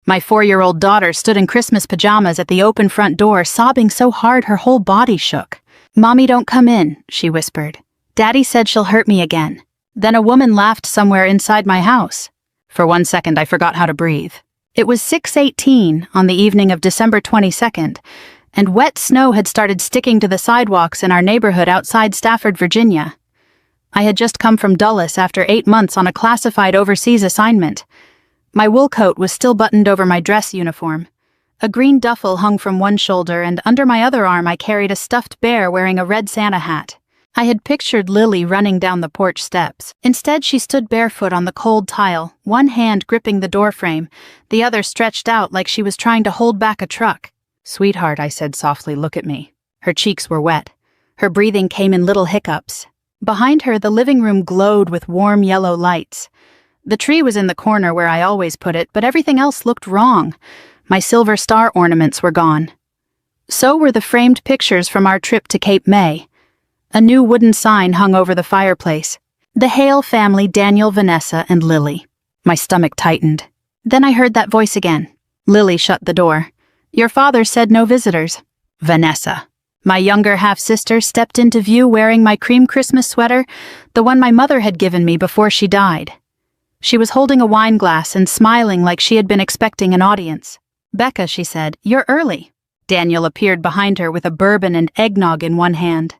My 4-year-old daughter stood in Christmas pajamas at the open front door, sobbing so hard her whole body shook. "Mommy, don't come in," she whispered. "Daddy said she'll hurt me again." Then a woman laughed somewhere inside my house. For 1 second, I forgot how to breathe. It was 6:18 on the evening of December 22nd, and wet snow had started sticking to the sidewalks in our neighborhood outside Stafford, Virginia. I had just come from Dulles after 8 months on a classified overseas assignment. My wool coat was still buttoned over my dress uniform. A green duffel hung from one shoulder, and under my other arm I carried a stuffed bear wearing a red Santa hat. I had pictured Lily running down the porch steps. Instead, she stood barefoot on the cold tile, one hand gripping the doorframe, the other stretched out like she was trying to hold back a truck. "Sweetheart," I said softly, "look at me." Her cheeks were wet. Her breathing came in little hiccups. Behind her, the living room glowed with warm yellow lights. The tree was in the corner where I always put it, but everything else looked wrong. My silver star ornaments were gone. So were the framed pictures from our trip to Cape May. A new wooden sign hung over the fireplace. "The Hale family, Daniel, Vanessa, and Lily." My stomach tightened. Then I heard that voice again. Lily shut the door. "Your father said no visitors." Vanessa. My younger half-sister stepped into view wearing my cream Christmas sweater, the one my mother had given me before she died. She was holding a wine glass and smiling like she had been expecting an audience. "Becca," she said, "you're early." Daniel appeared behind her with a bourbon and eggnog in one hand.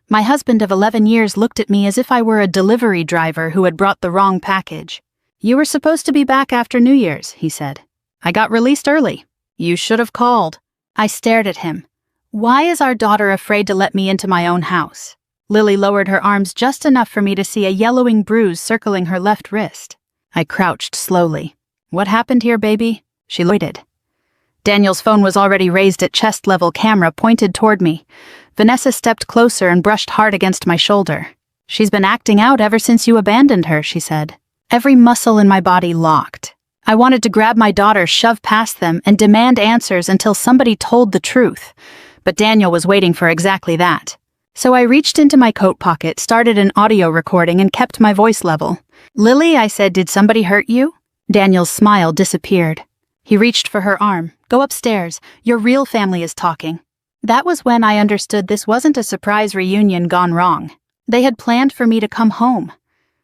My husband of 11 years looked at me as if I were a delivery driver who had brought the wrong package. "You were supposed to be back after New Year's," he said. "I got released early. You should have called." I stared at him. Why is our daughter afraid to let me into my own house? Lily lowered her arms just enough for me to see a yellowing bruise circling her left wrist. I crouched slowly. "What happened here, baby?" She waited. Daniel's phone was already raised at chest-level, camera pointed toward me. Vanessa stepped closer and brushed hard against my shoulder. "She's been acting out ever since you abandoned her," she said. Every muscle in my body locked. I wanted to grab my daughter, shove past them, and demand answers until somebody told the truth. But Daniel was waiting for exactly that. So I reached into my coat pocket, started an audio recording, and kept my voice level. "Lily," I said, "did somebody hurt you?" Daniel's smile disappeared. He reached for her arm. "Go upstairs. Your real family is talking." That was when I understood this wasn't a surprise reunion gone wrong. They had planned for me to come home.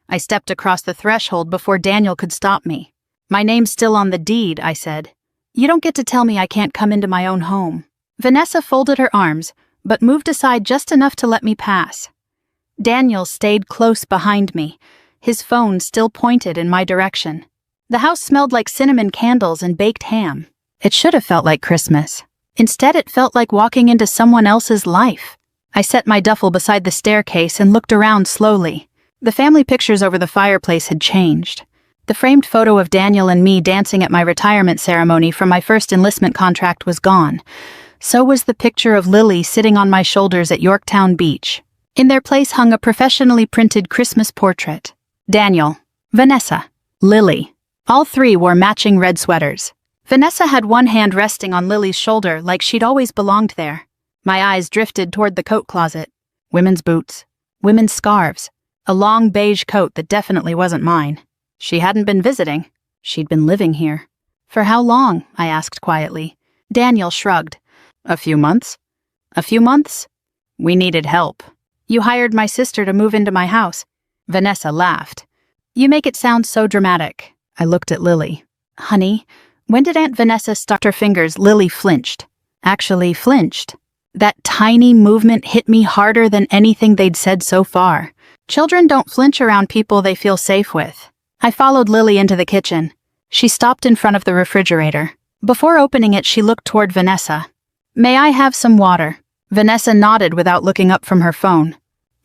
I stepped across the threshold before Daniel could stop me. "My name's still on the deed," I said. "You don't get to tell me I can't come into my own home." Vanessa folded her arms, but moved aside just enough to let me pass. Daniel stayed close behind me, his phone still pointed in my direction. The house smelled like cinnamon candles and baked ham. It should have felt like Christmas. Instead, it felt like walking into someone else's life. I set my duffel beside the staircase and looked around slowly. The family pictures over the fireplace had changed. The framed photo of Daniel and me dancing at my retirement ceremony from my first enlistment contract was gone. So was the picture of Lily sitting on my shoulders at Yorktown Beach. In their place hung a professionally printed Christmas portrait. Daniel, Vanessa, Lily. All three wore matching red sweaters. Vanessa had one hand resting on Lily's shoulder like she'd always belonged there. My eyes drifted toward the coat closet. Women's boots, women's scarves, a long beige coat that definitely wasn't mine. She hadn't been visiting. She'd been living here. "For how long?" I asked quietly. Daniel shrugged. "A few months." "A few months?" "We needed help." "You hired my sister to move into my house." Vanessa laughed. "You make it sound so dramatic." I looked at Lily. "Honey, when did Aunt Vanessa start her fingers?" Lily flinched. Actually flinched. That tiny movement hit me harder than anything they'd said so far. Children don't flinch around people they feel safe with. I followed Lily into the kitchen. She stopped in front of the refrigerator. Before opening it, she looked toward Vanessa. "May I have some water?" Vanessa nodded without looking up from her phone.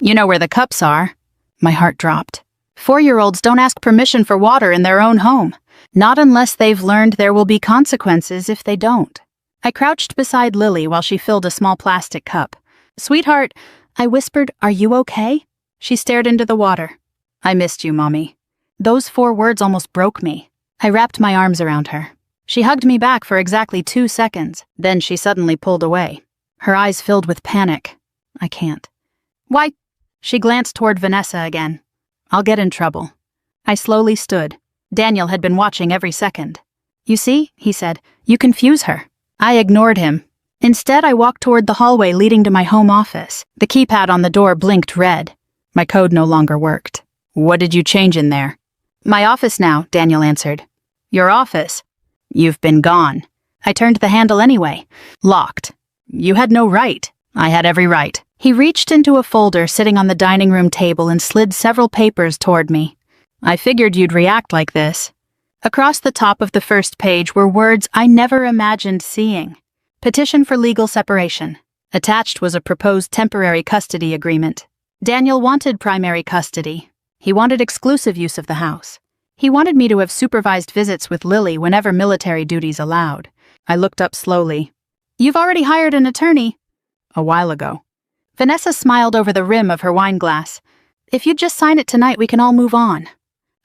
"You know where the cups are." My heart dropped. 4-year-olds don't ask permission for water in their own home. Not unless they've learned there will be consequences if they don't. I crouched beside Lily while she filled a small plastic cup. "Sweetheart," I whispered, "are you okay?" She stared into the water. "I missed you, Mommy." Those 4 words almost broke me. I wrapped my arms around her. She hugged me back for exactly 2 seconds. Then she suddenly pulled away. Her eyes filled with panic. "I can't." "Why?" She glanced toward Vanessa again. "I'll get in trouble." I slowly stood. Daniel had been watching every second. "You see," he said, "you confuse her." I ignored him. Instead, I walked toward the hallway leading to my home office. The keypad on the door blinked red. My code no longer worked. "What did you change in there?" "My office now," Daniel answered. "Your office?" "You've been gone." I turned the handle anyway. "Locked." "You had no right." "I had every right." He reached into a folder sitting on the dining room table and slid several papers toward me. "I figured you'd react like this." Across the top of the first page were words I never imagined seeing. Petition for legal separation. Attached was a proposed temporary custody agreement. Daniel wanted primary custody. He wanted exclusive use of the house. He wanted me to have supervised visits with Lily whenever military duties allowed. I looked up slowly. "You've already hired an attorney." "A while ago." Vanessa smiled over the rim of her wine glass. "If you'd just sign it tonight, we can all move on."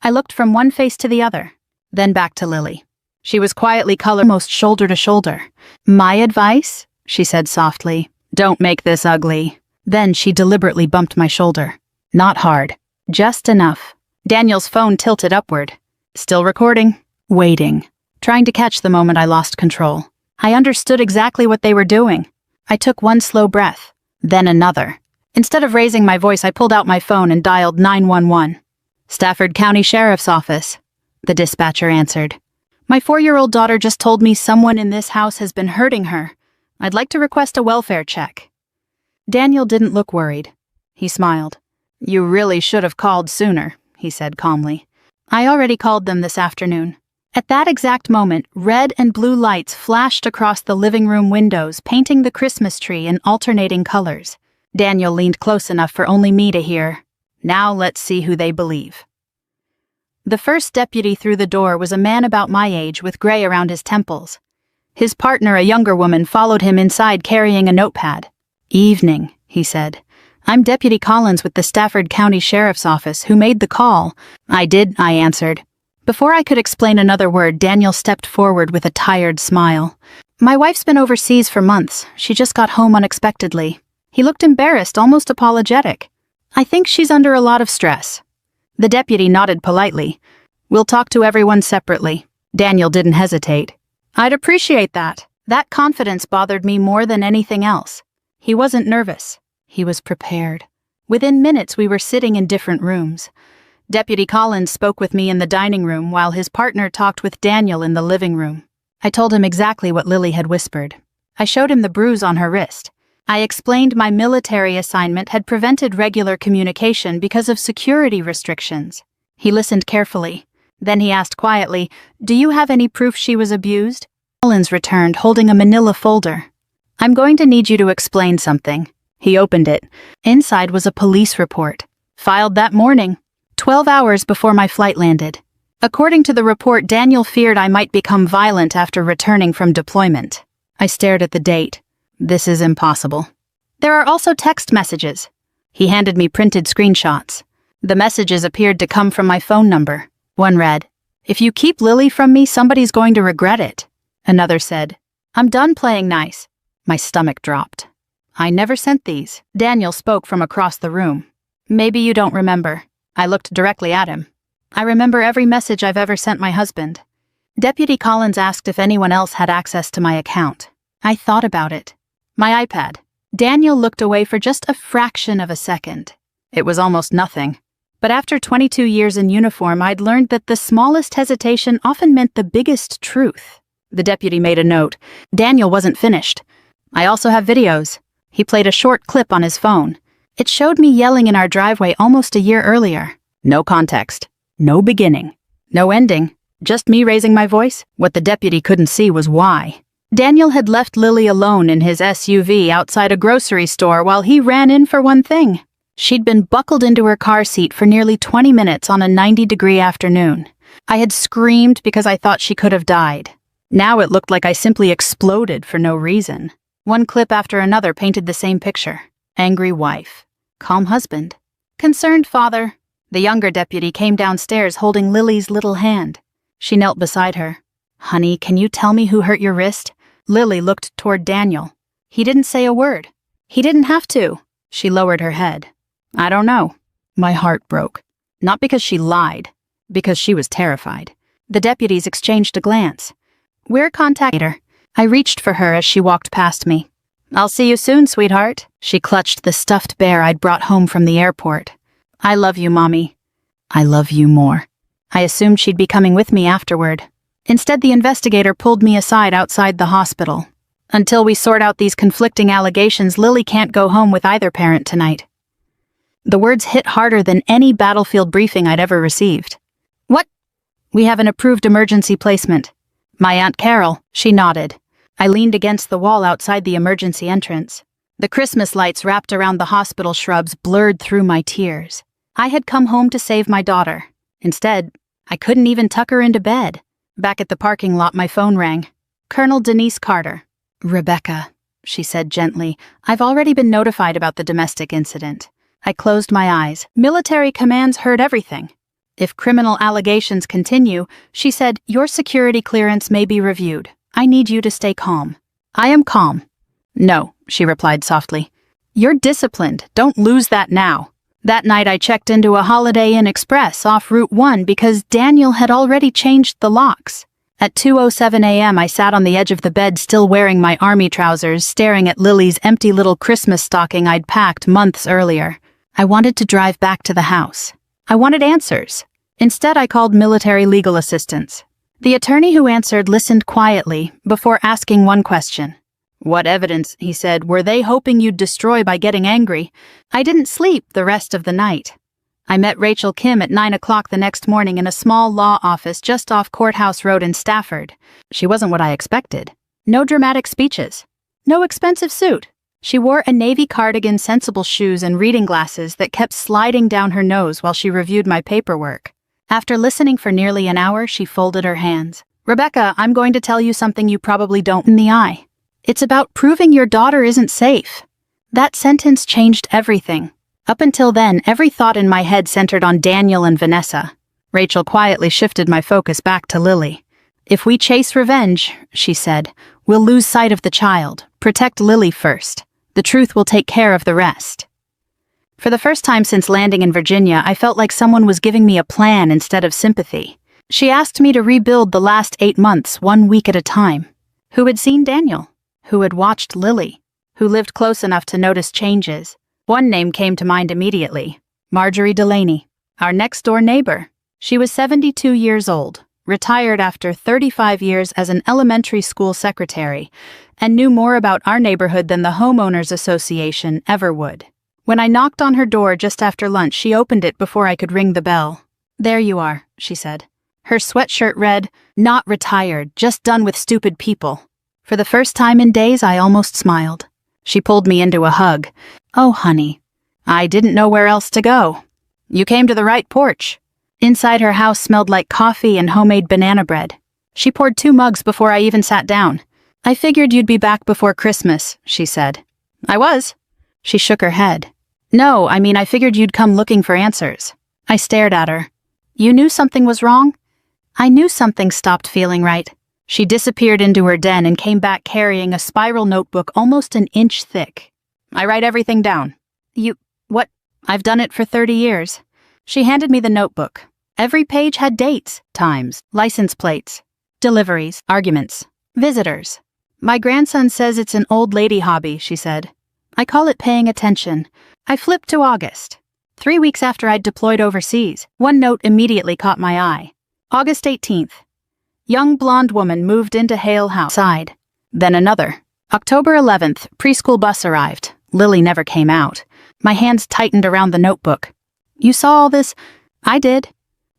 I looked from one face to the other, then back to Lily. She was quietly colored almost shoulder to shoulder. "My advice?" she said softly. "Don't make this ugly." Then she deliberately bumped my shoulder. "Not hard. Just enough." Daniel's phone tilted upward. "Still recording." Waiting. Trying to catch the moment I lost control. I understood exactly what they were doing. I took one slow breath, then another. Instead of raising my voice, I pulled out my phone and dialed 911. "Stafford County Sheriff's Office," the dispatcher answered. "My 4-year-old daughter just told me someone in this house has been hurting her. I'd like to request a welfare check." Daniel didn't look worried. He smiled. "You really should have called sooner," he said calmly. "I already called them this afternoon." At that exact moment, red and blue lights flashed across the living room windows, painting the Christmas tree in alternating colors. Daniel leaned close enough for only me to hear. "Now let's see who they believe." The first deputy through the door was a man about my age with gray around his temples. His partner, a younger woman, followed him inside carrying a notepad. "Evening," he said. "I'm Deputy Collins with the Stafford County Sheriff's Office. Who made the call?" "I did," I answered. Before I could explain another word, Daniel stepped forward with a tired smile. "My wife's been overseas for months. She just got home unexpectedly." He looked embarrassed, almost apologetic. "I think she's under a lot of stress." The deputy nodded politely. "We'll talk to everyone separately." Daniel didn't hesitate. "I'd appreciate that." That confidence bothered me more than anything else. He wasn't nervous. He was prepared. Within minutes, we were sitting in different rooms. Deputy Collins spoke with me in the dining room while his partner talked with Daniel in the living room. I told him exactly what Lily had whispered. I showed him the bruise on her wrist. I explained my military assignment had prevented regular communication because of security restrictions. He listened carefully. Then he asked quietly, "Do you have any proof she was abused?" Collins returned, holding a manila folder. "I'm going to need you to explain something." He opened it. Inside was a police report. Filed that morning, 12 hours before my flight landed. According to the report, Daniel feared I might become violent after returning from deployment. I stared at the date. This is impossible. There are also text messages. He handed me printed screenshots. The messages appeared to come from my phone number. One read, "If you keep Lily from me, somebody's going to regret it." Another said, "I'm done playing nice." My stomach dropped. "I never sent these." Daniel spoke from across the room. "Maybe you don't remember." I looked directly at him. "I remember every message I've ever sent my husband." Deputy Collins asked if anyone else had access to my account. I thought about it. My iPad. Daniel looked away for just a fraction of a second. It was almost nothing. But after 22 years in uniform, I'd learned that the smallest hesitation often meant the biggest truth. The deputy made a note. Daniel wasn't finished. "I also have videos." He played a short clip on his phone. It showed me yelling in our driveway almost a year earlier. No context. No beginning. No ending. Just me raising my voice. What the deputy couldn't see was why. Daniel had left Lily alone in his SUV outside a grocery store while he ran in for one thing. She'd been buckled into her car seat for nearly 20 minutes on a 90-degree afternoon. I had screamed because I thought she could have died. Now it looked like I simply exploded for no reason. One clip after another painted the same picture. Angry wife. Calm husband. Concerned father. The younger deputy came downstairs holding Lily's little hand. She knelt beside her. "Honey, can you tell me who hurt your wrist?" Lily looked toward Daniel. He didn't say a word. He didn't have to. She lowered her head. "I don't know." My heart broke. Not because she lied, because she was terrified. The deputies exchanged a glance. We're contacting her. I reached for her as she walked past me. I'll see you soon, sweetheart. She clutched the stuffed bear I'd brought home from the airport. I love you, Mommy. I love you more. I assumed she'd be coming with me afterward. Instead, the investigator pulled me aside outside the hospital. Until we sort out these conflicting allegations, Lily can't go home with either parent tonight. The words hit harder than any battlefield briefing I'd ever received. What? We have an approved emergency placement. My Aunt Carol, she nodded. I leaned against the wall outside the emergency entrance. The Christmas lights wrapped around the hospital shrubs blurred through my tears. I had come home to save my daughter. Instead, I couldn't even tuck her into bed. Back at the parking lot, my phone rang. Colonel Denise Carter. Rebecca, she said gently, I've already been notified about the domestic incident. I closed my eyes. Military commands heard everything. If criminal allegations continue, she said, your security clearance may be reviewed. I need you to stay calm. I am calm. No, she replied softly. You're disciplined. Don't lose that now. That night I checked into a Holiday Inn Express off Route 1 because Daniel had already changed the locks. At 2:07 a.m. I sat on the edge of the bed still wearing my army trousers, staring at Lily's empty little Christmas stocking I'd packed months earlier. I wanted to drive back to the house. I wanted answers. Instead, I called military legal assistance. The attorney who answered listened quietly before asking one question. What evidence, he said, were they hoping you'd destroy by getting angry? I didn't sleep the rest of the night. I met Rachel Kim at 9 o'clock the next morning in a small law office just off Courthouse Road in Stafford. She wasn't what I expected. No dramatic speeches. No expensive suit. She wore a navy cardigan, sensible shoes, and reading glasses that kept sliding down her nose while she reviewed my paperwork. After listening for nearly an hour, she folded her hands. Rebecca, I'm going to tell you something you probably don't in the eye. It's about proving your daughter isn't safe. That sentence changed everything. Up until then, every thought in my head centered on Daniel and Vanessa. Rachel quietly shifted my focus back to Lily. If we chase revenge, she said, we'll lose sight of the child. Protect Lily first. The truth will take care of the rest. For the first time since landing in Virginia, I felt like someone was giving me a plan instead of sympathy. She asked me to rebuild the last 8 months, 1 week at a time. Who had seen Daniel? Who had watched Lily? Who lived close enough to notice changes? One name came to mind immediately. Marjorie Delaney, our next-door neighbor. She was 72 years old, retired after 35 years as an elementary school secretary, and knew more about our neighborhood than the Homeowners Association ever would. When I knocked on her door just after lunch, she opened it before I could ring the bell. There you are, she said. Her sweatshirt read, not retired, just done with stupid people. For the first time in days, I almost smiled. She pulled me into a hug. Oh, honey. I didn't know where else to go. You came to the right porch. Inside her house smelled like coffee and homemade banana bread. She poured 2 mugs before I even sat down. I figured you'd be back before Christmas, she said. I was. She shook her head. No, I figured you'd come looking for answers. I stared at her. You knew something was wrong? I knew something stopped feeling right. She disappeared into her den and came back carrying a spiral notebook almost an inch thick. I write everything down. What? I've done it for 30 years. She handed me the notebook. Every page had dates, times, license plates, deliveries, arguments, visitors. My grandson says it's an old lady hobby, she said. I call it paying attention. I flipped to August. 3 weeks after I'd deployed overseas, one note immediately caught my eye. August 18th. Young blonde woman moved into Hale House. Side. Then another. October 11th, preschool bus arrived. Lily never came out. My hands tightened around the notebook. You saw all this? I did.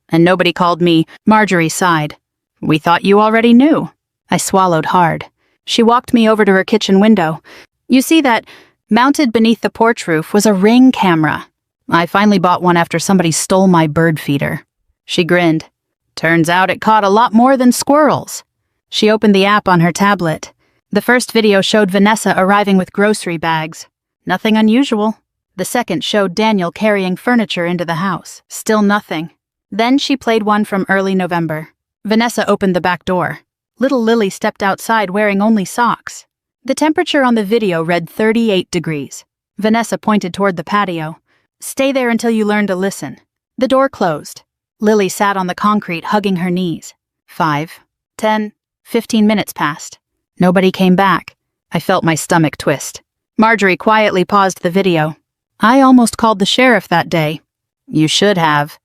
And nobody called me. Marjorie sighed. We thought you already knew. I swallowed hard. She walked me over to her kitchen window. You see that? Mounted beneath the porch roof was a Ring camera. I finally bought one after somebody stole my bird feeder. She grinned. Turns out it caught a lot more than squirrels. She opened the app on her tablet. The first video showed Vanessa arriving with grocery bags. Nothing unusual. The second showed Daniel carrying furniture into the house. Still nothing. Then she played one from early November. Vanessa opened the back door. Little Lily stepped outside wearing only socks. The temperature on the video read 38 degrees. Vanessa pointed toward the patio. Stay there until you learn to listen. The door closed. Lily sat on the concrete, hugging her knees. 5, 10, 15 minutes passed. Nobody came back. I felt my stomach twist. Marjorie quietly paused the video. I almost called the sheriff that day. You should have.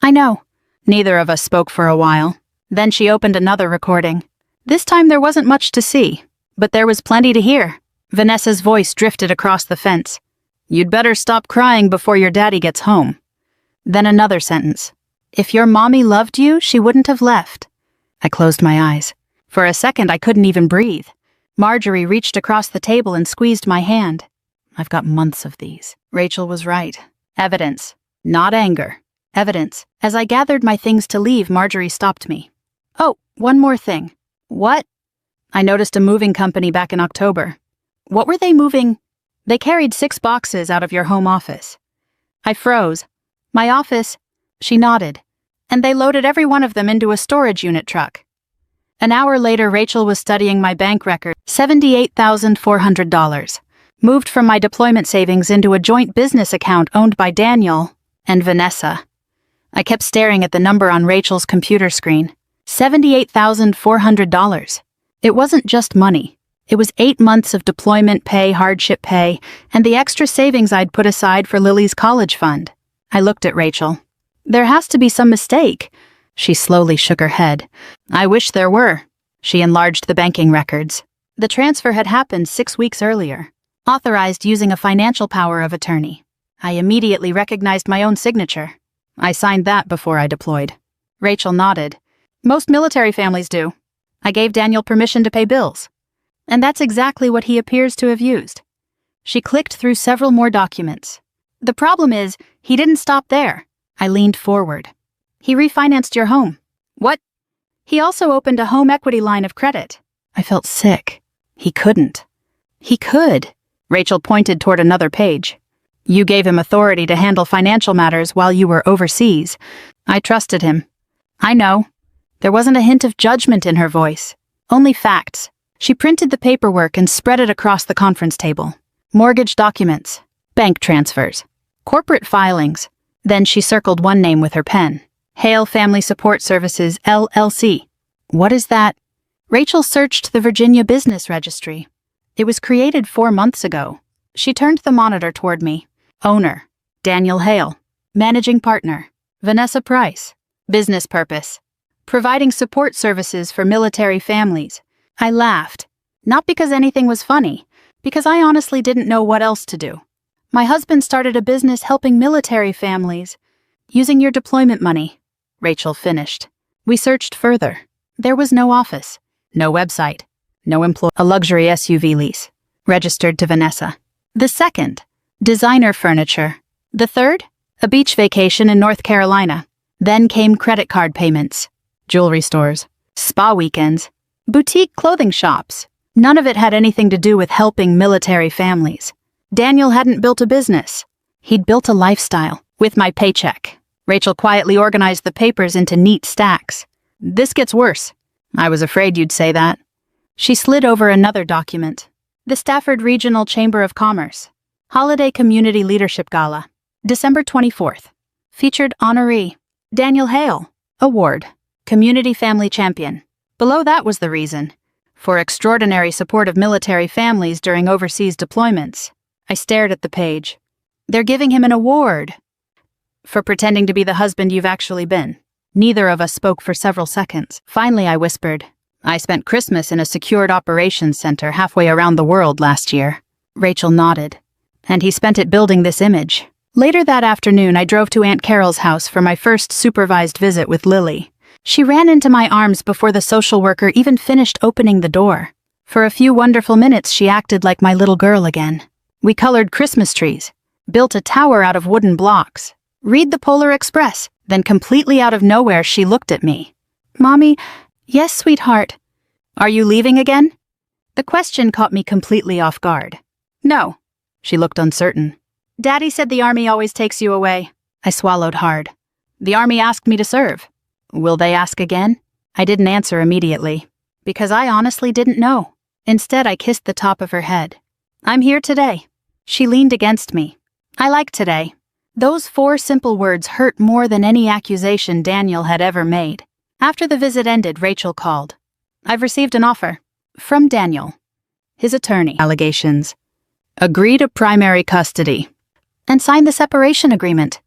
I know. Neither of us spoke for a while. Then she opened another recording. This time there wasn't much to see, but there was plenty to hear. Vanessa's voice drifted across the fence. You'd better stop crying before your daddy gets home. Then another sentence. If your mommy loved you, she wouldn't have left. I closed my eyes. For a second, I couldn't even breathe. Marjorie reached across the table and squeezed my hand. I've got months of these. Rachel was right. Evidence. Not anger. Evidence. As I gathered my things to leave, Marjorie stopped me. Oh, one more thing. What? I noticed a moving company back in October. What were they moving? They carried 6 boxes out of your home office. I froze. My office? She nodded. And they loaded every one of them into a storage unit truck. An hour later, Rachel was studying my bank record, $78,400, moved from my deployment savings into a joint business account owned by Daniel and Vanessa. I kept staring at the number on Rachel's computer screen. $78,400. It wasn't just money. It was 8 months of deployment pay, hardship pay, and the extra savings I'd put aside for Lily's college fund. I looked at Rachel. There has to be some mistake. She slowly shook her head. I wish there were. She enlarged the banking records. The transfer had happened 6 weeks earlier, authorized using a financial power of attorney. I immediately recognized my own signature. I signed that before I deployed. Rachel nodded. Most military families do. I gave Daniel permission to pay bills. And that's exactly what he appears to have used. She clicked through several more documents. The problem is, he didn't stop there. I leaned forward. He refinanced your home. What? He also opened a home equity line of credit. I felt sick. He couldn't. He could. Rachel pointed toward another page. You gave him authority to handle financial matters while you were overseas. I trusted him. I know. There wasn't a hint of judgment in her voice. Only facts. She printed the paperwork and spread it across the conference table. Mortgage documents. Bank transfers. Corporate filings. Then she circled one name with her pen. Hale Family Support Services, LLC. What is that? Rachel searched the Virginia Business Registry. It was created 4 months ago. She turned the monitor toward me. Owner, Daniel Hale. Managing partner, Vanessa Price. Business purpose, providing support services for military families. I laughed. Not because anything was funny, because I honestly didn't know what else to do. My husband started a business helping military families, using your deployment money. Rachel finished. We searched further. There was no office, no website, no employee. A luxury SUV lease, registered to Vanessa. The second, designer furniture. The third, a beach vacation in North Carolina. Then came credit card payments, jewelry stores, spa weekends, boutique clothing shops. None of it had anything to do with helping military families. Daniel hadn't built a business. He'd built a lifestyle with my paycheck. Rachel quietly organized the papers into neat stacks. This gets worse. I was afraid you'd say that. She slid over another document. The Stafford Regional Chamber of Commerce. Holiday Community Leadership Gala. December 24th. Featured honoree. Daniel Hale. Award. Community Family Champion. Below that was the reason. For extraordinary support of military families during overseas deployments. I stared at the page. They're giving him an award. For pretending to be the husband you've actually been. Neither of us spoke for several seconds. Finally, I whispered, I spent Christmas in a secured operations center halfway around the world last year. Rachel nodded. And he spent it building this image. Later that afternoon, I drove to Aunt Carol's house for my first supervised visit with Lily. She ran into my arms before the social worker even finished opening the door. For a few wonderful minutes, she acted like my little girl again. We colored Christmas trees, built a tower out of wooden blocks, read the Polar Express. Then completely out of nowhere, she looked at me. Mommy, yes, sweetheart. Are you leaving again? The question caught me completely off guard. No. She looked uncertain. Daddy said the Army always takes you away. I swallowed hard. The Army asked me to serve. Will they ask again? I didn't answer immediately, because I honestly didn't know. Instead, I kissed the top of her head. I'm here today. She leaned against me. I like today. Those 4 simple words hurt more than any accusation Daniel had ever made. After the visit ended, Rachel called. I've received an offer. From Daniel. His attorney. Allegations. Agree to primary custody. And sign the separation agreement.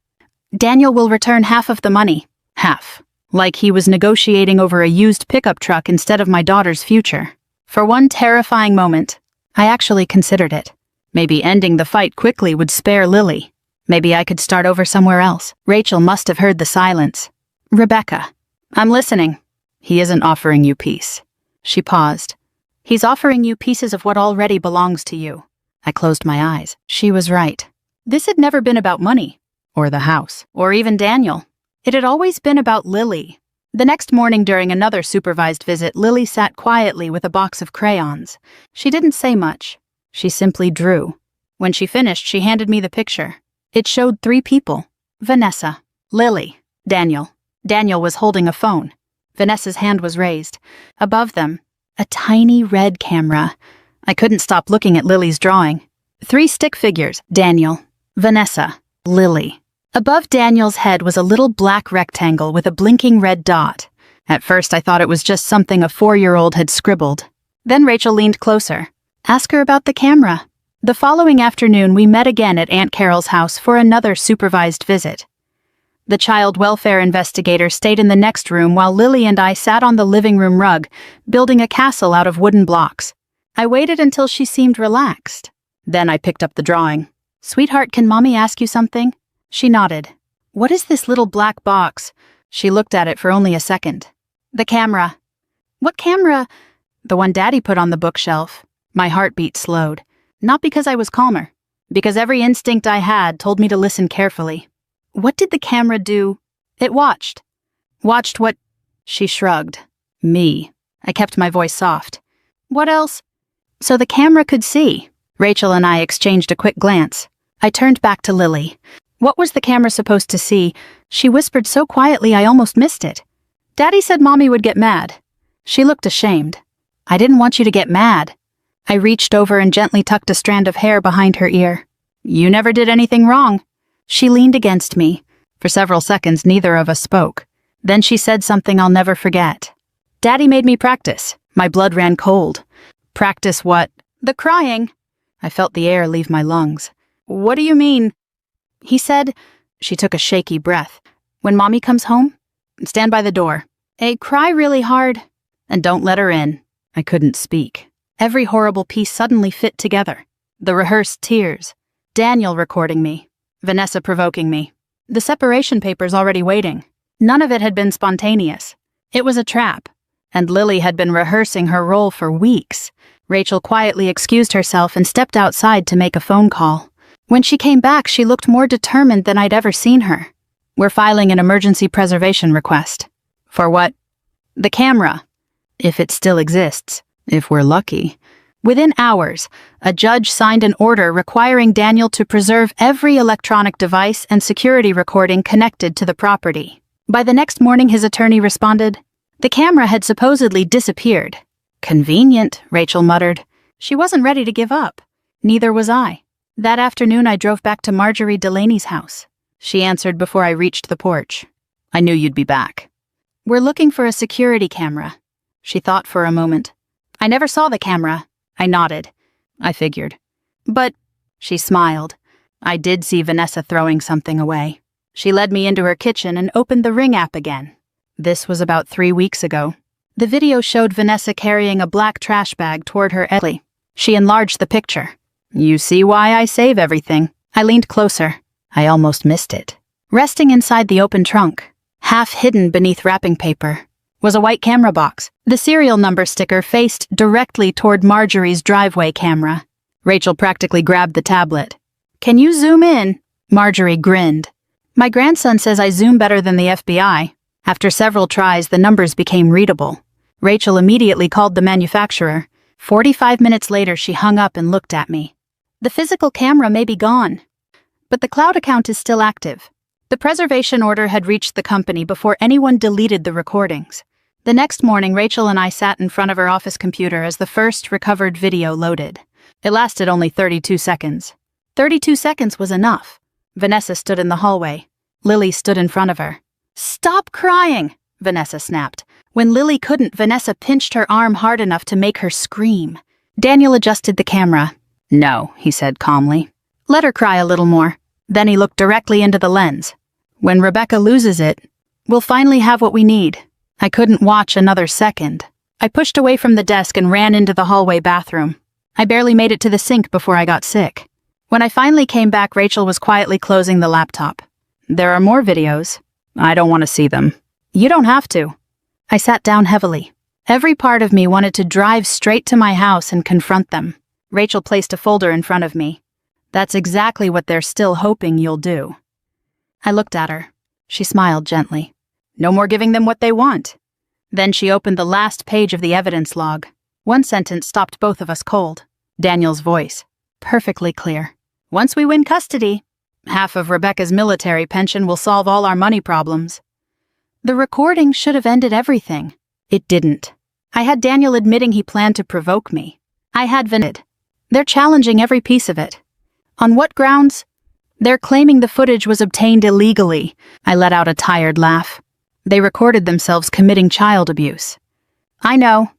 Daniel will return half of the money. Half. Like he was negotiating over a used pickup truck instead of my daughter's future. For one terrifying moment, I actually considered it. Maybe ending the fight quickly would spare Lily. Maybe I could start over somewhere else. Rachel must have heard the silence. Rebecca. I'm listening. He isn't offering you peace. She paused. He's offering you pieces of what already belongs to you. I closed my eyes. She was right. This had never been about money, or the house, or even Daniel. It had always been about Lily. The next morning during another supervised visit, Lily sat quietly with a box of crayons. She didn't say much. She simply drew. When she finished, she handed me the picture. It showed 3 people. Vanessa, Lily, Daniel. Daniel was holding a phone. Vanessa's hand was raised. Above them, a tiny red camera. I couldn't stop looking at Lily's drawing. 3 stick figures, Daniel, Vanessa, Lily. Above Daniel's head was a little black rectangle with a blinking red dot. At first I thought it was just something a 4-year-old had scribbled. Then Rachel leaned closer. Ask her about the camera. The following afternoon we met again at Aunt Carol's house for another supervised visit. The child welfare investigator stayed in the next room while Lily and I sat on the living room rug, building a castle out of wooden blocks. I waited until she seemed relaxed. Then I picked up the drawing. Sweetheart, can Mommy ask you something? She nodded. What is this little black box? She looked at it for only a second. The camera. What camera? The one Daddy put on the bookshelf. My heartbeat slowed. Not because I was calmer, because every instinct I had told me to listen carefully. What did the camera do? It watched. Watched what? She shrugged. Me. I kept my voice soft. What else? So the camera could see. Rachel and I exchanged a quick glance. I turned back to Lily. What was the camera supposed to see? She whispered so quietly I almost missed it. Daddy said Mommy would get mad. She looked ashamed. I didn't want you to get mad. I reached over and gently tucked a strand of hair behind her ear. You never did anything wrong. She leaned against me. For several seconds, neither of us spoke. Then she said something I'll never forget. Daddy made me practice. My blood ran cold. Practice what? The crying. I felt the air leave my lungs. What do you mean? He said, she took a shaky breath, when Mommy comes home, stand by the door. Cry really hard, and don't let her in. I couldn't speak. Every horrible piece suddenly fit together. The rehearsed tears, Daniel recording me, Vanessa provoking me, the separation papers already waiting. None of it had been spontaneous. It was a trap, and Lily had been rehearsing her role for weeks. Rachel quietly excused herself and stepped outside to make a phone call. When she came back, she looked more determined than I'd ever seen her. We're filing an emergency preservation request. For what? The camera. If it still exists. If we're lucky. Within hours, a judge signed an order requiring Daniel to preserve every electronic device and security recording connected to the property. By the next morning, his attorney responded, the camera had supposedly disappeared. Convenient, Rachel muttered. She wasn't ready to give up. Neither was I. That afternoon, I drove back to Marjorie Delaney's house. She answered before I reached the porch. I knew you'd be back. We're looking for a security camera. She thought for a moment. I never saw the camera. I nodded. I figured. But, she smiled. I did see Vanessa throwing something away. She led me into her kitchen and opened the Ring app again. This was about 3 weeks ago. The video showed Vanessa carrying a black trash bag toward her Ellie. She enlarged the picture. You see why I save everything. I leaned closer. I almost missed it. Resting inside the open trunk, half hidden beneath wrapping paper, was a white camera box. The serial number sticker faced directly toward Marjorie's driveway camera. Rachel practically grabbed the tablet. Can you zoom in? Marjorie grinned. My grandson says I zoom better than the FBI. After several tries, the numbers became readable. Rachel immediately called the manufacturer. 45 minutes later, she hung up and looked at me. The physical camera may be gone, but the cloud account is still active. The preservation order had reached the company before anyone deleted the recordings. The next morning, Rachel and I sat in front of her office computer as the first recovered video loaded. It lasted only 32 seconds. 32 seconds was enough. Vanessa stood in the hallway. Lily stood in front of her. Stop crying, Vanessa snapped. When Lily couldn't, Vanessa pinched her arm hard enough to make her scream. Daniel adjusted the camera. "No," he said calmly. "Let her cry a little more." Then he looked directly into the lens. "When Rebecca loses it, we'll finally have what we need." I couldn't watch another second. I pushed away from the desk and ran into the hallway bathroom. I barely made it to the sink before I got sick. When I finally came back, Rachel was quietly closing the laptop. "There are more videos. I don't want to see them." "You don't have to." I sat down heavily. Every part of me wanted to drive straight to my house and confront them. Rachel placed a folder in front of me. "That's exactly what they're still hoping you'll do." I looked at her. She smiled gently. "No more giving them what they want." Then she opened the last page of the evidence log. One sentence stopped both of us cold. Daniel's voice, perfectly clear. "Once we win custody, half of Rebecca's military pension will solve all our money problems." The recording should have ended everything. It didn't. I had Daniel admitting he planned to provoke me. I had Vanessa. They're challenging every piece of it. On what grounds? They're claiming the footage was obtained illegally. I let out a tired laugh. They recorded themselves committing child abuse. "I know.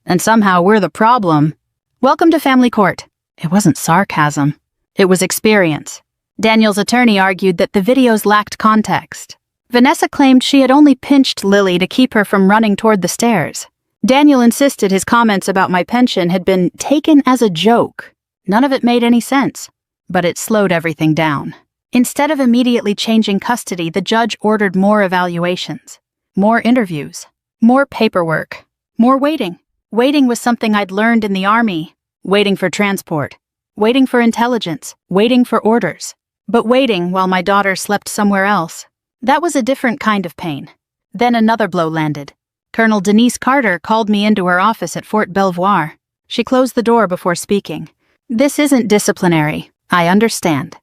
And somehow we're the problem. Welcome to family court." It wasn't sarcasm. It was experience. Daniel's attorney argued that the videos lacked context. Vanessa claimed she had only pinched Lily to keep her from running toward the stairs. Daniel insisted his comments about my pension had been taken as a joke. None of it made any sense, but it slowed everything down. Instead of immediately changing custody, the judge ordered more evaluations, more interviews, more paperwork, more waiting. Waiting was something I'd learned in the Army. Waiting for transport, waiting for intelligence, waiting for orders. But waiting while my daughter slept somewhere else, that was a different kind of pain. Then another blow landed. Colonel Denise Carter called me into her office at Fort Belvoir. She closed the door before speaking. "This isn't disciplinary, I understand.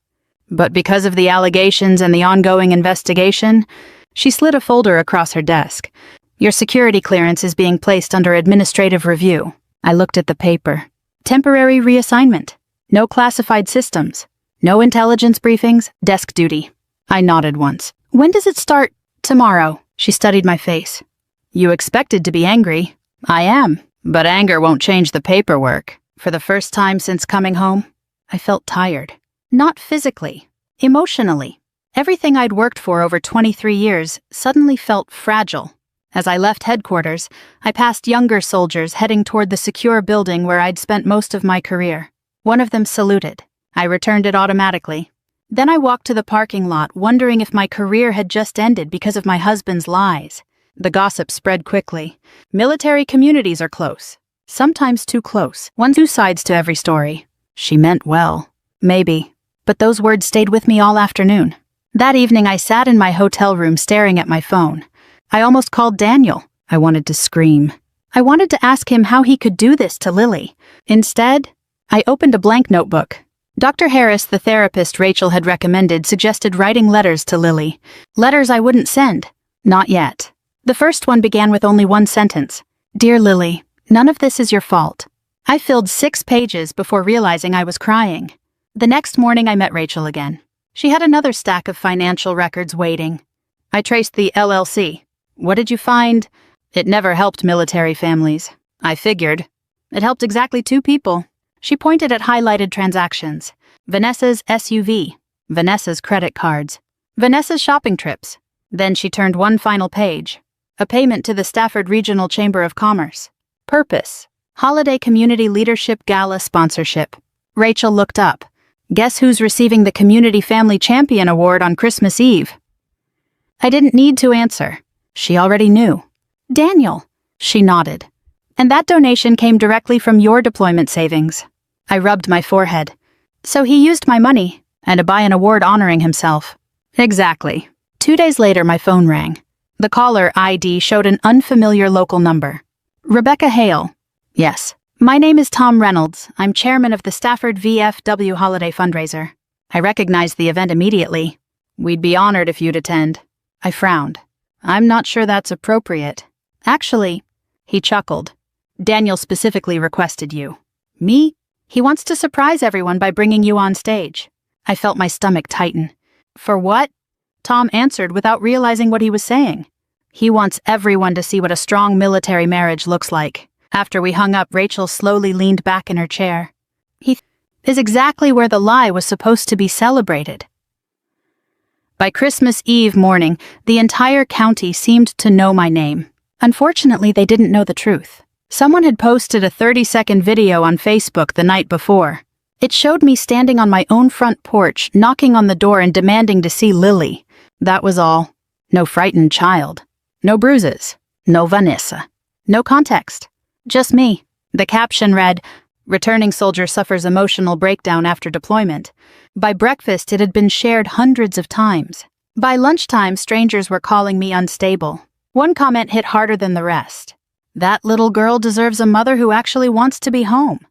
But because of the allegations and the ongoing investigation," she slid a folder across her desk. "Your security clearance is being placed under administrative review." I looked at the paper. Temporary reassignment. No classified systems. No intelligence briefings. Desk duty. I nodded once. "When does it start?" "Tomorrow." She studied my face. "You expected to be angry." "I am. But anger won't change the paperwork." For the first time since coming home, I felt tired. Not physically. Emotionally. Everything I'd worked for over 23 years suddenly felt fragile. As I left headquarters, I passed younger soldiers heading toward the secure building where I'd spent most of my career. One of them saluted. I returned it automatically. Then I walked to the parking lot, wondering if my career had just ended because of my husband's lies. The gossip spread quickly. Military communities are close. Sometimes too close. Two sides to every story. She meant well. Maybe. But those words stayed with me all afternoon. That evening I sat in my hotel room staring at my phone. I almost called Daniel. I wanted to scream. I wanted to ask him how he could do this to Lily. Instead, I opened a blank notebook. Dr. Harris, the therapist Rachel had recommended, suggested writing letters to Lily. Letters I wouldn't send. Not yet. The first one began with only one sentence. "Dear Lily, none of this is your fault." I filled 6 pages before realizing I was crying. The next morning I met Rachel again. She had another stack of financial records waiting. I traced the LLC. "What did you find?" "It never helped military families." I figured. It helped exactly 2 people. She pointed at highlighted transactions. Vanessa's SUV. Vanessa's credit cards. Vanessa's shopping trips. Then she turned one final page. A payment to the Stafford Regional Chamber of Commerce. Purpose. Holiday Community Leadership Gala sponsorship. Rachel looked up. "Guess who's receiving the Community Family Champion Award on Christmas Eve?" I didn't need to answer. She already knew. "Daniel." She nodded. "And that donation came directly from your deployment savings." I rubbed my forehead. "So he used my money and to buy an award honoring himself." "Exactly." 2 days later, my phone rang. The caller ID showed an unfamiliar local number. "Rebecca Hale." "Yes." "My name is Tom Reynolds. I'm chairman of the Stafford VFW Holiday Fundraiser." I recognized the event immediately. "We'd be honored if you'd attend." I frowned. "I'm not sure that's appropriate." "Actually," he chuckled, "Daniel specifically requested you." "Me?" "He wants to surprise everyone by bringing you on stage." I felt my stomach tighten. "For what?" Tom answered without realizing what he was saying. He wants everyone to see what a strong military marriage looks like. After we hung up, Rachel slowly leaned back in her chair. He is exactly where the lie was supposed to be celebrated. By Christmas Eve morning, the entire county seemed to know my name. Unfortunately, they didn't know the truth. Someone had posted a 30-second video on Facebook the night before. It showed me standing on my own front porch, knocking on the door and demanding to see Lily. That was all. No frightened child. No bruises. No Vanessa. No context. Just me. The caption read, "Returning soldier suffers emotional breakdown after deployment." By breakfast, it had been shared hundreds of times. By lunchtime, strangers were calling me unstable. One comment hit harder than the rest. "That little girl deserves a mother who actually wants to be home."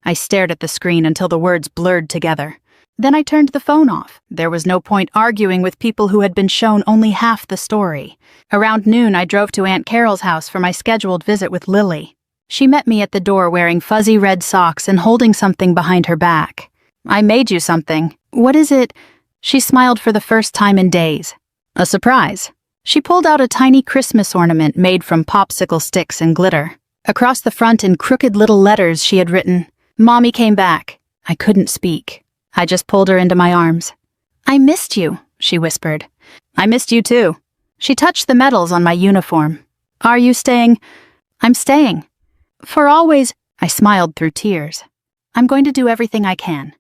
I stared at the screen until the words blurred together. Then I turned the phone off. There was no point arguing with people who had been shown only half the story. Around noon, I drove to Aunt Carol's house for my scheduled visit with Lily. She met me at the door wearing fuzzy red socks and holding something behind her back. "I made you something. What is it?" She smiled for the first time in days. "A surprise." She pulled out a tiny Christmas ornament made from popsicle sticks and glitter. Across the front in crooked little letters she had written, "Mommy came back." I couldn't speak. I just pulled her into my arms. "I missed you," she whispered. "I missed you too." She touched the medals on my uniform. "Are you staying?" "I'm staying." "For always," I smiled through tears. "I'm going to do everything I can."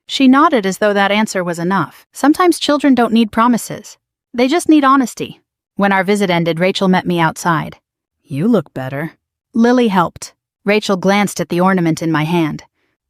She nodded as though that answer was enough. Sometimes children don't need promises. They just need honesty. When our visit ended, Rachel met me outside. "You look better." Lily helped. Rachel glanced at the ornament in my hand.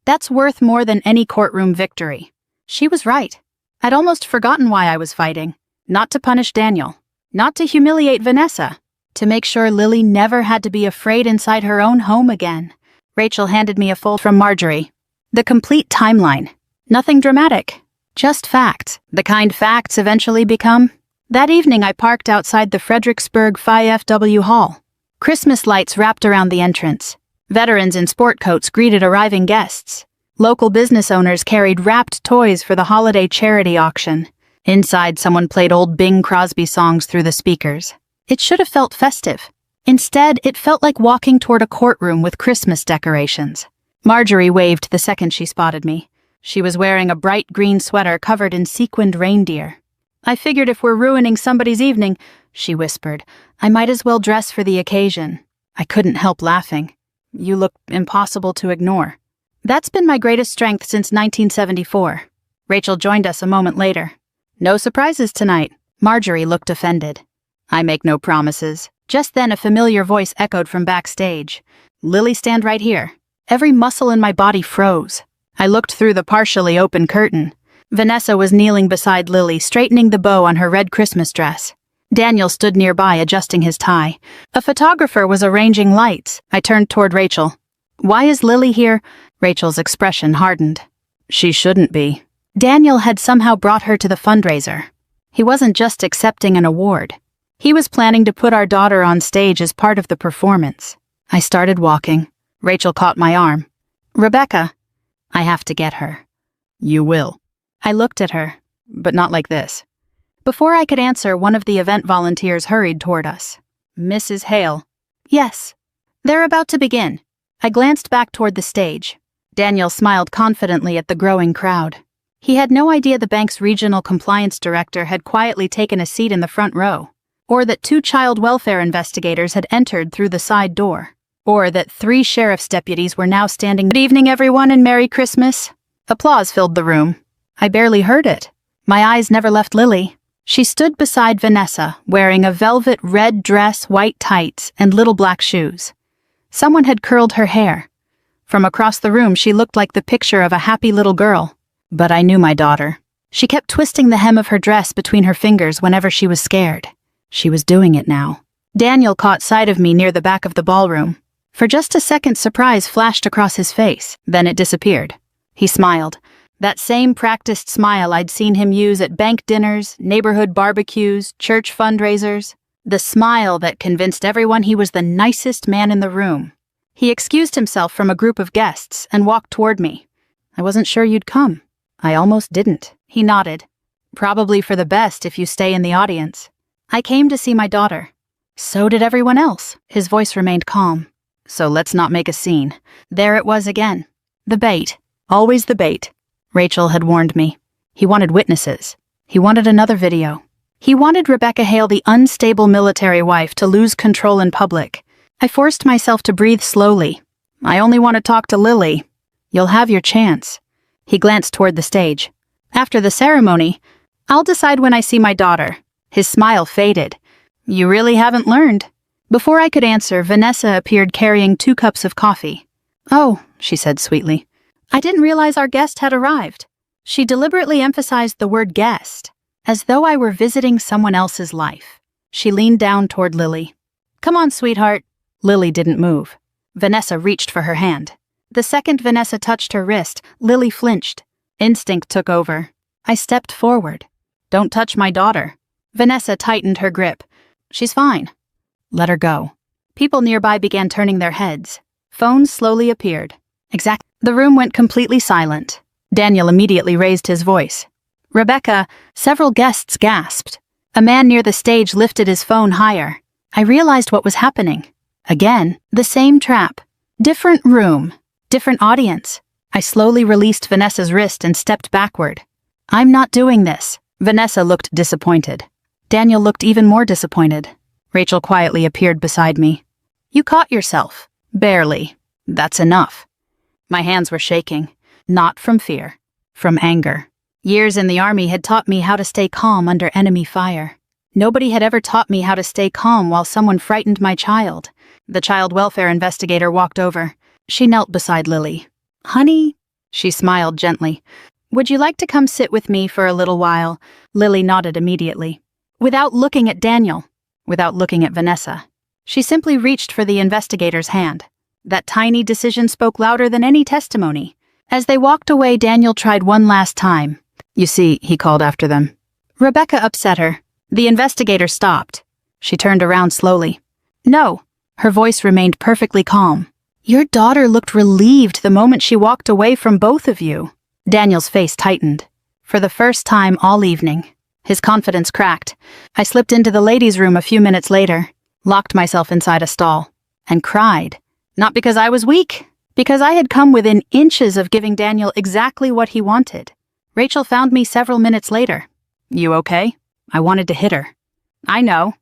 "That's worth more than any courtroom victory." She was right. I'd almost forgotten why I was fighting. Not to punish Daniel. Not to humiliate Vanessa. To make sure Lily never had to be afraid inside her own home again. Rachel handed me a fold from Marjorie. The complete timeline. Nothing dramatic. Just facts. The kind facts eventually become. That evening I parked outside the Fredericksburg Phi FW Hall. Christmas lights wrapped around the entrance. Veterans in sport coats greeted arriving guests. Local business owners carried wrapped toys for the holiday charity auction. Inside, someone played old Bing Crosby songs through the speakers. It should have felt festive. Instead, it felt like walking toward a courtroom with Christmas decorations. Marjorie waved the second she spotted me. She was wearing a bright green sweater covered in sequined reindeer. "I figured if we're ruining somebody's evening," she whispered, "I might as well dress for the occasion." I couldn't help laughing. "You look impossible to ignore." "That's been my greatest strength since 1974. Rachel joined us a moment later. "No surprises tonight." Marjorie looked offended. "I make no promises." Just then a familiar voice echoed from backstage. "Lily, stand right here." Every muscle in my body froze. I looked through the partially open curtain. Vanessa was kneeling beside Lily, straightening the bow on her red Christmas dress. Daniel stood nearby, adjusting his tie. A photographer was arranging lights. I turned toward Rachel. "Why is Lily here?" Rachel's expression hardened. "She shouldn't be." Daniel had somehow brought her to the fundraiser. He wasn't just accepting an award. He was planning to put our daughter on stage as part of the performance. I started walking. Rachel caught my arm. "Rebecca." "I have to get her." "You will." I looked at her, but not like this. Before I could answer, one of the event volunteers hurried toward us. "Mrs. Hale." "Yes." "They're about to begin." I glanced back toward the stage. Daniel smiled confidently at the growing crowd. He had no idea the bank's regional compliance director had quietly taken a seat in the front row, or that 2 child welfare investigators had entered through the side door, or that 3 sheriff's deputies were now standing. "Good evening, everyone, and Merry Christmas." Applause filled the room. I barely heard it. My eyes never left Lily. She stood beside Vanessa, wearing a velvet red dress, white tights, and little black shoes. Someone had curled her hair. From across the room, she looked like the picture of a happy little girl. But I knew my daughter. She kept twisting the hem of her dress between her fingers whenever she was scared. She was doing it now. Daniel caught sight of me near the back of the ballroom. For just a second, surprise flashed across his face, then it disappeared. He smiled. That same practiced smile I'd seen him use at bank dinners, neighborhood barbecues, church fundraisers. The smile that convinced everyone he was the nicest man in the room. He excused himself from a group of guests and walked toward me. "I wasn't sure you'd come." "I almost didn't." He nodded. "Probably for the best if you stay in the audience." I came to see my daughter. So did everyone else. His voice remained calm. So let's not make a scene. There it was again. The bait. Always the bait. Rachel had warned me. He wanted witnesses. He wanted another video. He wanted Rebecca Hale, the unstable military wife, to lose control in public. I forced myself to breathe slowly. I only want to talk to Lily. You'll have your chance. He glanced toward the stage. After the ceremony, I'll decide when I see my daughter. His smile faded. You really haven't learned. Before I could answer, Vanessa appeared carrying 2 cups of coffee. Oh, she said sweetly. I didn't realize our guest had arrived. She deliberately emphasized the word guest, as though I were visiting someone else's life. She leaned down toward Lily. Come on, sweetheart. Lily didn't move. Vanessa reached for her hand. The second Vanessa touched her wrist, Lily flinched. Instinct took over. I stepped forward. Don't touch my daughter. Vanessa tightened her grip. She's fine. Let her go. People nearby began turning their heads. Phones slowly appeared. The room went completely silent. Daniel immediately raised his voice. Rebecca, several guests gasped. A man near the stage lifted his phone higher. I realized what was happening. Again, the same trap. Different room. Different audience. I slowly released Vanessa's wrist and stepped backward. I'm not doing this. Vanessa looked disappointed. Daniel looked even more disappointed. Rachel quietly appeared beside me. You caught yourself. Barely. That's enough. My hands were shaking. Not from fear. From anger. Years in the army had taught me how to stay calm under enemy fire. Nobody had ever taught me how to stay calm while someone frightened my child. The child welfare investigator walked over. She knelt beside Lily. Honey, she smiled gently. Would you like to come sit with me for a little while? Lily nodded immediately. Without looking at Daniel. Without looking at Vanessa. She simply reached for the investigator's hand. That tiny decision spoke louder than any testimony. As they walked away, Daniel tried one last time. You see, he called after them. Rebecca upset her. The investigator stopped. She turned around slowly. No. Her voice remained perfectly calm. Your daughter looked relieved the moment she walked away from both of you. Daniel's face tightened. For the first time all evening. His confidence cracked. I slipped into the ladies' room a few minutes later, locked myself inside a stall, and cried. Not because I was weak, because I had come within inches of giving Daniel exactly what he wanted. Rachel found me several minutes later. You okay? I wanted to hit her. I know.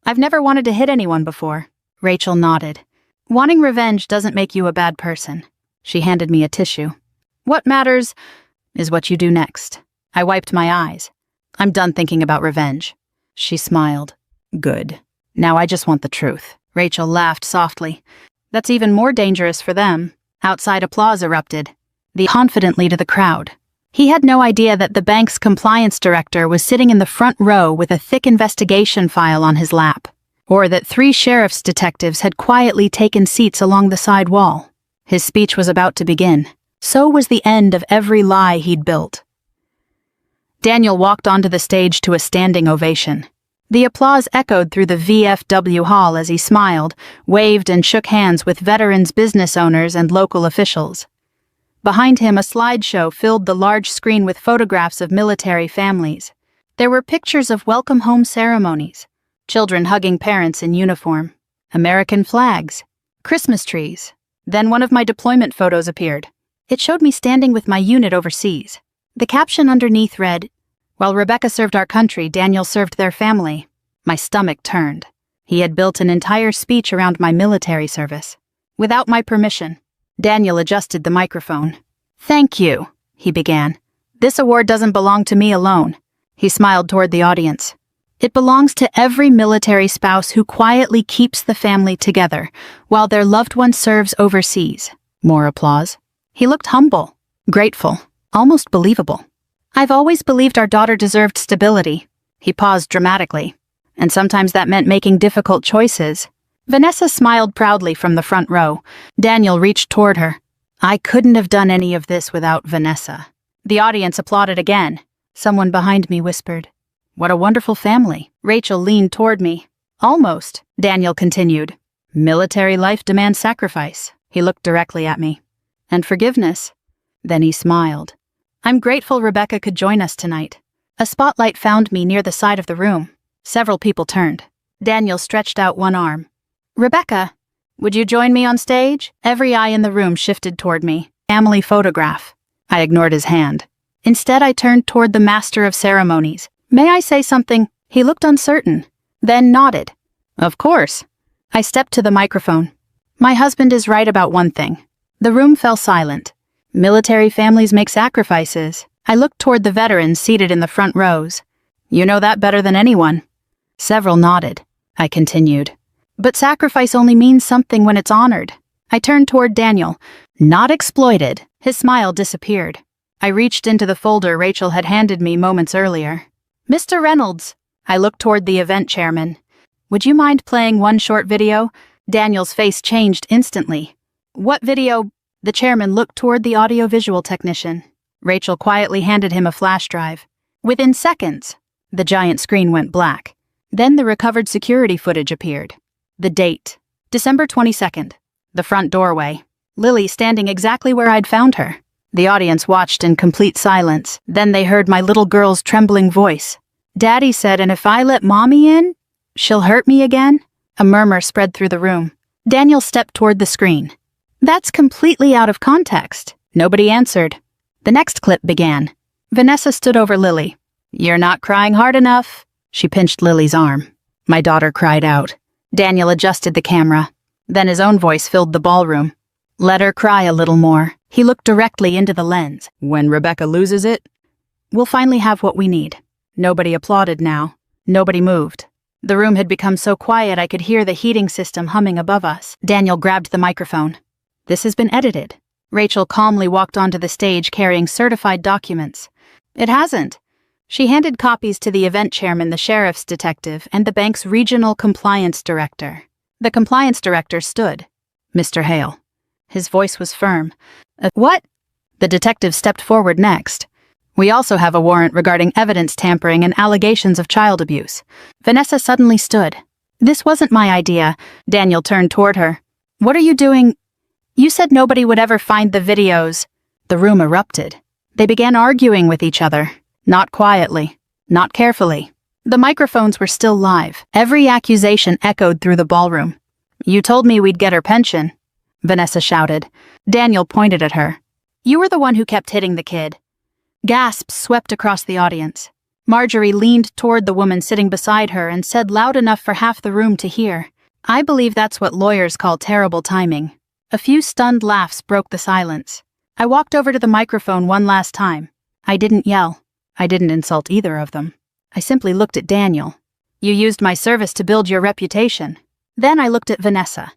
I've never wanted to hit anyone before. Rachel nodded. Wanting revenge doesn't make you a bad person. She handed me a tissue. What matters is what you do next. I wiped my eyes. I'm done thinking about revenge. She smiled. Good. Now I just want the truth. Rachel laughed softly. That's even more dangerous for them. Outside applause erupted. Confidently to the crowd. He had no idea that the bank's compliance director was sitting in the front row with a thick investigation file on his lap, or that 3 sheriff's detectives had quietly taken seats along the side wall. His speech was about to begin. So was the end of every lie he'd built. Daniel walked onto the stage to a standing ovation. The applause echoed through the VFW hall as he smiled, waved and shook hands with veterans, business owners, and local officials. Behind him, a slideshow filled the large screen with photographs of military families. There were pictures of welcome home ceremonies, children hugging parents in uniform, American flags, Christmas trees. Then one of my deployment photos appeared. It showed me standing with my unit overseas. The caption underneath read, While Rebecca served our country, Daniel served their family. My stomach turned. He had built an entire speech around my military service. Without my permission, Daniel adjusted the microphone. Thank you, he began. This award doesn't belong to me alone. He smiled toward the audience. It belongs to every military spouse who quietly keeps the family together while their loved one serves overseas. More applause. He looked humble, grateful, almost believable. I've always believed our daughter deserved stability. He paused dramatically. And sometimes that meant making difficult choices. Vanessa smiled proudly from the front row. Daniel reached toward her. I couldn't have done any of this without Vanessa. The audience applauded again. Someone behind me whispered, What a wonderful family. Rachel leaned toward me. Almost, Daniel continued. Military life demands sacrifice. He looked directly at me. And forgiveness. Then he smiled. I'm grateful Rebecca could join us tonight. A spotlight found me near the side of the room. Several people turned. Daniel stretched out one arm. Rebecca, would you join me on stage? Every eye in the room shifted toward me. Family photograph. I ignored his hand. Instead, I turned toward the master of ceremonies. May I say something? He looked uncertain, then nodded. Of course. I stepped to the microphone. My husband is right about one thing. The room fell silent. Military families make sacrifices. I looked toward the veterans seated in the front rows. You know that better than anyone. Several nodded. I continued. But sacrifice only means something when it's honored. I turned toward Daniel. Not exploited. His smile disappeared. I reached into the folder Rachel had handed me moments earlier. Mr. Reynolds. I looked toward the event chairman. Would you mind playing one short video? Daniel's face changed instantly. What video? The chairman looked toward the audiovisual technician. Rachel quietly handed him a flash drive. Within seconds, the giant screen went black. Then the recovered security footage appeared. The date, December 22nd. The front doorway. Lily standing exactly where I'd found her. The audience watched in complete silence. Then they heard my little girl's trembling voice. Daddy said, and if I let Mommy in, she'll hurt me again? A murmur spread through the room. Daniel stepped toward the screen. That's completely out of context. Nobody answered. The next clip began. Vanessa stood over Lily. You're not crying hard enough. She pinched Lily's arm. My daughter cried out. Daniel adjusted the camera. Then his own voice filled the ballroom. Let her cry a little more. He looked directly into the lens. When Rebecca loses it, we'll finally have what we need. Nobody applauded now. Nobody moved. The room had become so quiet I could hear the heating system humming above us. Daniel grabbed the microphone. This has been edited. Rachel calmly walked onto the stage carrying certified documents. It hasn't. She handed copies to the event chairman, the sheriff's detective, and the bank's regional compliance director. The compliance director stood. Mr. Hale. His voice was firm. What? The detective stepped forward next. We also have a warrant regarding evidence tampering and allegations of child abuse. Vanessa suddenly stood. This wasn't my idea. Daniel turned toward her. What are you doing? You said nobody would ever find the videos. The room erupted. They began arguing with each other. Not quietly. Not carefully. The microphones were still live. Every accusation echoed through the ballroom. You told me we'd get her pension, Vanessa shouted. Daniel pointed at her. You were the one who kept hitting the kid. Gasps swept across the audience. Marjorie leaned toward the woman sitting beside her and said loud enough for half the room to hear. I believe that's what lawyers call terrible timing. A few stunned laughs broke the silence. I walked over to the microphone one last time. I didn't yell. I didn't insult either of them. I simply looked at Daniel. You used my service to build your reputation. Then I looked at Vanessa.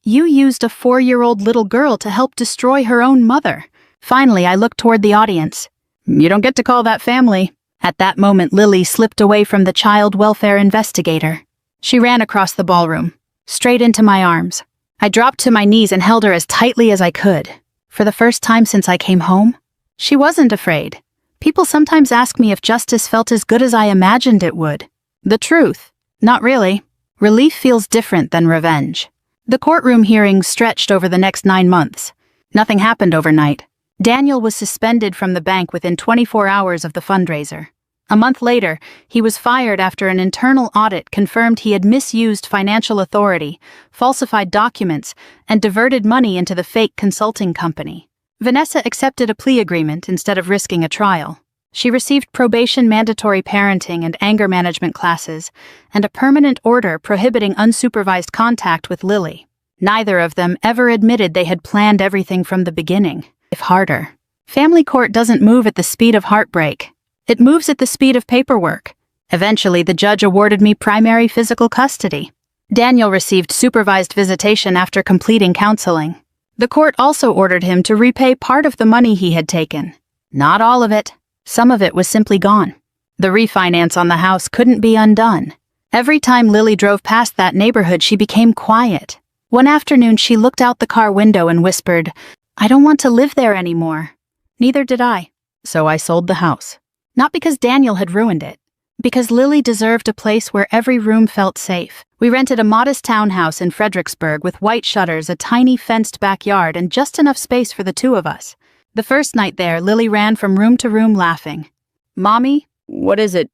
You used a 4-year-old little girl to help destroy her own mother. Finally, I looked toward the audience. You don't get to call that family. At that moment, Lily slipped away from the child welfare investigator. She ran across the ballroom, straight into my arms. I dropped to my knees and held her as tightly as I could. For the first time since I came home, she wasn't afraid. People sometimes ask me if justice felt as good as I imagined it would. The truth, not really. Relief feels different than revenge. The courtroom hearings stretched over the next 9 months. Nothing happened overnight. Daniel was suspended from the bank within 24 hours of the fundraiser. A month later, he was fired after an internal audit confirmed he had misused financial authority, falsified documents, and diverted money into the fake consulting company. Vanessa accepted a plea agreement instead of risking a trial. She received probation, mandatory parenting and anger management classes, and a permanent order prohibiting unsupervised contact with Lily. Neither of them ever admitted they had planned everything from the beginning, if harder. Family court doesn't move at the speed of heartbreak. It moves at the speed of paperwork. Eventually, the judge awarded me primary physical custody. Daniel received supervised visitation after completing counseling. The court also ordered him to repay part of the money he had taken. Not all of it. Some of it was simply gone. The refinance on the house couldn't be undone. Every time Lily drove past that neighborhood, she became quiet. One afternoon, she looked out the car window and whispered, I don't want to live there anymore. Neither did I. So I sold the house. Not because Daniel had ruined it. Because Lily deserved a place where every room felt safe. We rented a modest townhouse in Fredericksburg with white shutters, a tiny fenced backyard, and just enough space for the two of us. The first night there, Lily ran from room to room laughing. Mommy, what is it?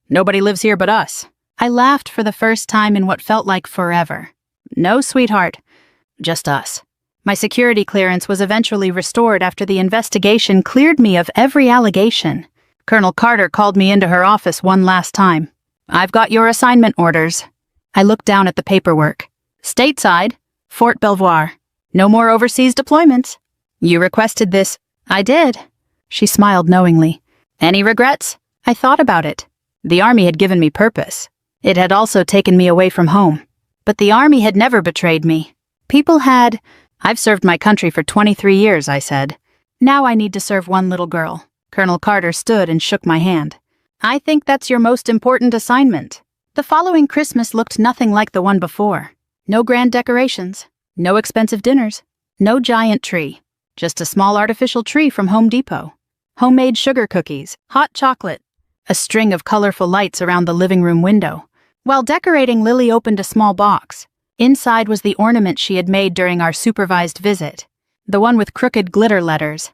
Nobody lives here but us. I laughed for the first time in what felt like forever. No, sweetheart. Just us. My security clearance was eventually restored after the investigation cleared me of every allegation. Colonel Carter called me into her office one last time. I've got your assignment orders. I looked down at the paperwork. Stateside, Fort Belvoir. No more overseas deployments. You requested this. I did. She smiled knowingly. Any regrets? I thought about it. The Army had given me purpose. It had also taken me away from home. But the Army had never betrayed me. People had. I've served my country for 23 years, I said. Now I need to serve one little girl. Colonel Carter stood and shook my hand. I think that's your most important assignment. The following Christmas looked nothing like the one before. No grand decorations, no expensive dinners, no giant tree, just a small artificial tree from Home Depot. Homemade sugar cookies, hot chocolate, a string of colorful lights around the living room window. While decorating, Lily opened a small box. Inside was the ornament she had made during our supervised visit, the one with crooked glitter letters.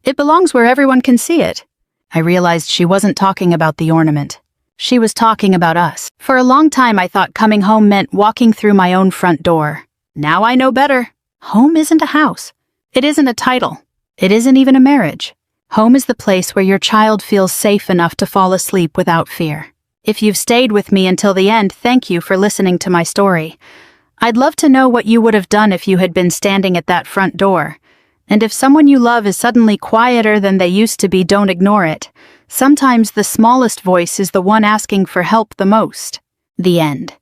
It belongs where everyone can see it. I realized she wasn't talking about the ornament. She was talking about us. For a long time, I thought coming home meant walking through my own front door. Now I know better. Home isn't a house. It isn't a title. It isn't even a marriage. Home is the place where your child feels safe enough to fall asleep without fear. If you've stayed with me until the end, thank you for listening to my story. I'd love to know what you would have done if you had been standing at that front door. And if someone you love is suddenly quieter than they used to be, don't ignore it. Sometimes the smallest voice is the one asking for help the most. The end.